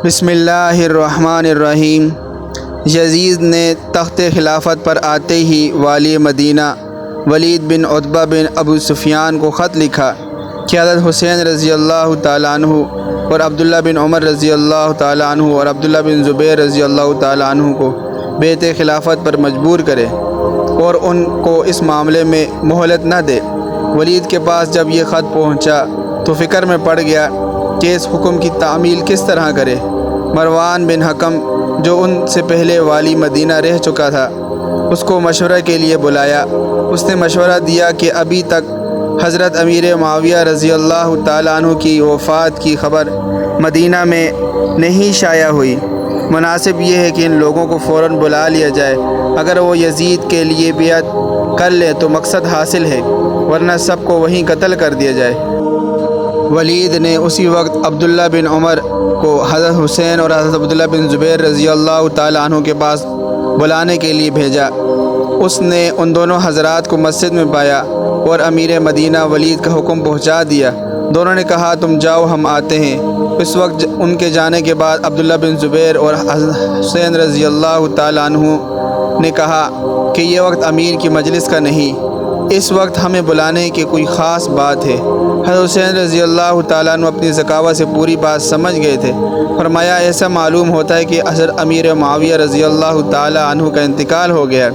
بسم اللہ الرحمن الرحیم۔ یزید نے تخت خلافت پر آتے ہی والی مدینہ ولید بن عتبہ بن ابو سفیان کو خط لکھا کہ حضرت حسین رضی اللہ تعالیٰ عنہ اور عبداللہ بن عمر رضی اللہ تعالیٰ عنہ اور عبداللہ بن زبیر رضی اللہ تعالیٰ عنہ کو بیعت خلافت پر مجبور کرے اور ان کو اس معاملے میں مہلت نہ دے۔ ولید کے پاس جب یہ خط پہنچا تو فکر میں پڑ گیا کہ اس حکم کی تعمیل کس طرح کرے۔ مروان بن حکم جو ان سے پہلے والی مدینہ رہ چکا تھا اس کو مشورہ کے لیے بلایا۔ اس نے مشورہ دیا کہ ابھی تک حضرت امیر معاویہ رضی اللہ تعالیٰ عنہ کی وفات کی خبر مدینہ میں نہیں شائع ہوئی، مناسب یہ ہے کہ ان لوگوں کو فوراً بلا لیا جائے۔ اگر وہ یزید کے لیے بیعت کر لیں تو مقصد حاصل ہے، ورنہ سب کو وہیں قتل کر دیا جائے۔ ولید نے اسی وقت عبداللہ بن عمر کو حضرت حسین اور حضرت عبداللہ بن زبیر رضی اللہ تعالیٰ عنہ کے پاس بلانے کے لیے بھیجا۔ اس نے ان دونوں حضرات کو مسجد میں پایا اور امیر مدینہ ولید کا حکم پہنچا دیا۔ دونوں نے کہا تم جاؤ ہم آتے ہیں۔ اس وقت ان کے جانے کے بعد عبداللہ بن زبیر اور حضرت حسین رضی اللہ تعالیٰ عنہ نے کہا کہ یہ وقت امیر کی مجلس کا نہیں، اس وقت ہمیں بلانے کی کوئی خاص بات ہے۔ حضرت حسین رضی اللہ تعالیٰ عنہ اپنی ذکاوت سے پوری بات سمجھ گئے تھے۔ فرمایا ایسا معلوم ہوتا ہے کہ حضرت امیر معاویہ رضی اللہ تعالیٰ عنہ کا انتقال ہو گیا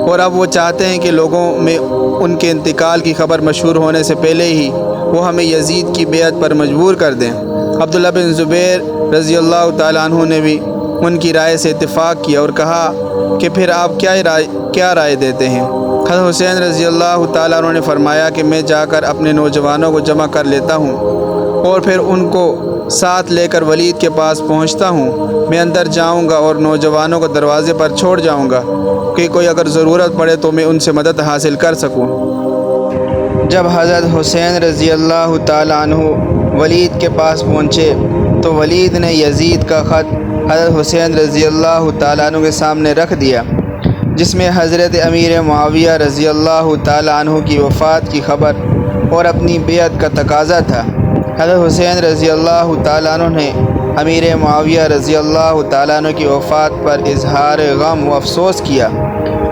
اور اب وہ چاہتے ہیں کہ لوگوں میں ان کے انتقال کی خبر مشہور ہونے سے پہلے ہی وہ ہمیں یزید کی بیعت پر مجبور کر دیں۔ عبداللہ بن زبیر رضی اللہ تعالیٰ عنہ نے بھی ان کی رائے سے اتفاق کیا اور کہا کہ پھر آپ کیا رائے دیتے ہیں؟ حضرت حسین رضی اللہ تعالیٰ عنہ نے فرمایا کہ میں جا کر اپنے نوجوانوں کو جمع کر لیتا ہوں اور پھر ان کو ساتھ لے کر ولید کے پاس پہنچتا ہوں۔ میں اندر جاؤں گا اور نوجوانوں کو دروازے پر چھوڑ جاؤں گا کہ کوئی اگر ضرورت پڑے تو میں ان سے مدد حاصل کر سکوں۔ جب حضرت حسین رضی اللہ تعالیٰ عنہ ولید کے پاس پہنچے تو ولید نے یزید کا خط حضرت حسین رضی اللہ تعالیٰ عنہ کے سامنے رکھ دیا، جس میں حضرت امیر معاویہ رضی اللہ تعالیٰ عنہ کی وفات کی خبر اور اپنی بیعت کا تقاضا تھا۔ حضرت حسین رضی اللہ تعالیٰ عنہ نے امیر معاویہ رضی اللہ تعالیٰ عنہ کی وفات پر اظہار غم و افسوس کیا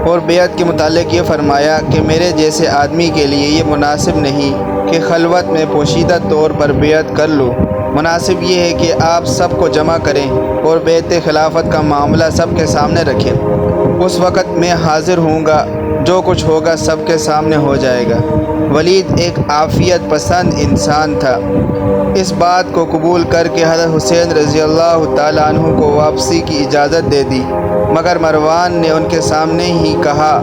اور بیعت کے متعلق یہ فرمایا کہ میرے جیسے آدمی کے لیے یہ مناسب نہیں کہ خلوت میں پوشیدہ طور پر بیعت کر لوں۔ مناسب یہ ہے کہ آپ سب کو جمع کریں اور بیعت خلافت کا معاملہ سب کے سامنے رکھیں۔ اس وقت میں حاضر ہوں گا، جو کچھ ہوگا سب کے سامنے ہو جائے گا۔ ولید ایک عافیت پسند انسان تھا۔ اس بات کو قبول کر کے حضرت حسین رضی اللہ تعالیٰ عنہ کو واپسی کی اجازت دے دی، مگر مروان نے ان کے سامنے ہی کہا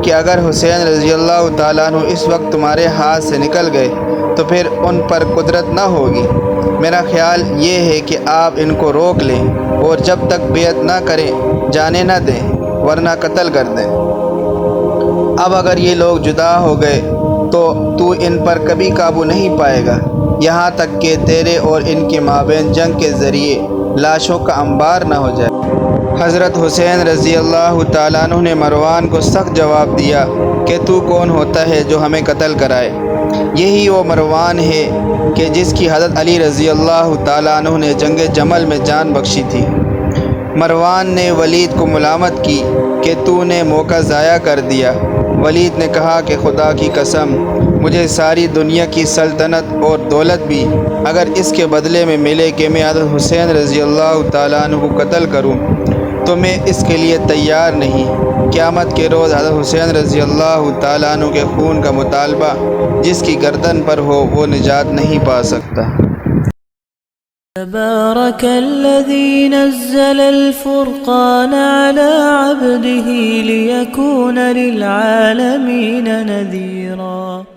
کہ اگر حسین رضی اللہ تعالیٰ عنہ اس وقت تمہارے ہاتھ سے نکل گئے تو پھر ان پر قدرت نہ ہوگی۔ میرا خیال یہ ہے کہ آپ ان کو روک لیں اور جب تک بیعت نہ کریں جانے نہ دیں، ورنہ قتل کر دیں۔ اب اگر یہ لوگ جدا ہو گئے تو ان پر کبھی قابو نہیں پائے گا، یہاں تک کہ تیرے اور ان کے مابین جنگ کے ذریعے لاشوں کا انبار نہ ہو جائے۔ حضرت حسین رضی اللہ تعالیٰ عنہ نے مروان کو سخت جواب دیا کہ تو کون ہوتا ہے جو ہمیں قتل کرائے؟ یہی وہ مروان ہے کہ جس کی حضرت علی رضی اللہ تعالیٰ عنہ نے جنگ جمل میں جان بخشی تھی۔ مروان نے ولید کو ملامت کی کہ تو نے موقع ضائع کر دیا۔ ولید نے کہا کہ خدا کی قسم، مجھے ساری دنیا کی سلطنت اور دولت بھی اگر اس کے بدلے میں ملے کہ میں حضرت حسین رضی اللہ تعالیٰ عنہ کو قتل کروں تو میں اس کے لیے تیار نہیں۔ قیامت کے روز حضرت حسین رضی اللہ تعالیٰ عنہ کے خون کا مطالبہ جس کی گردن پر ہو وہ نجات نہیں پا سکتا۔ تبارك الذي نزل الفرقان على عبده ليكون للعالمين نذيرا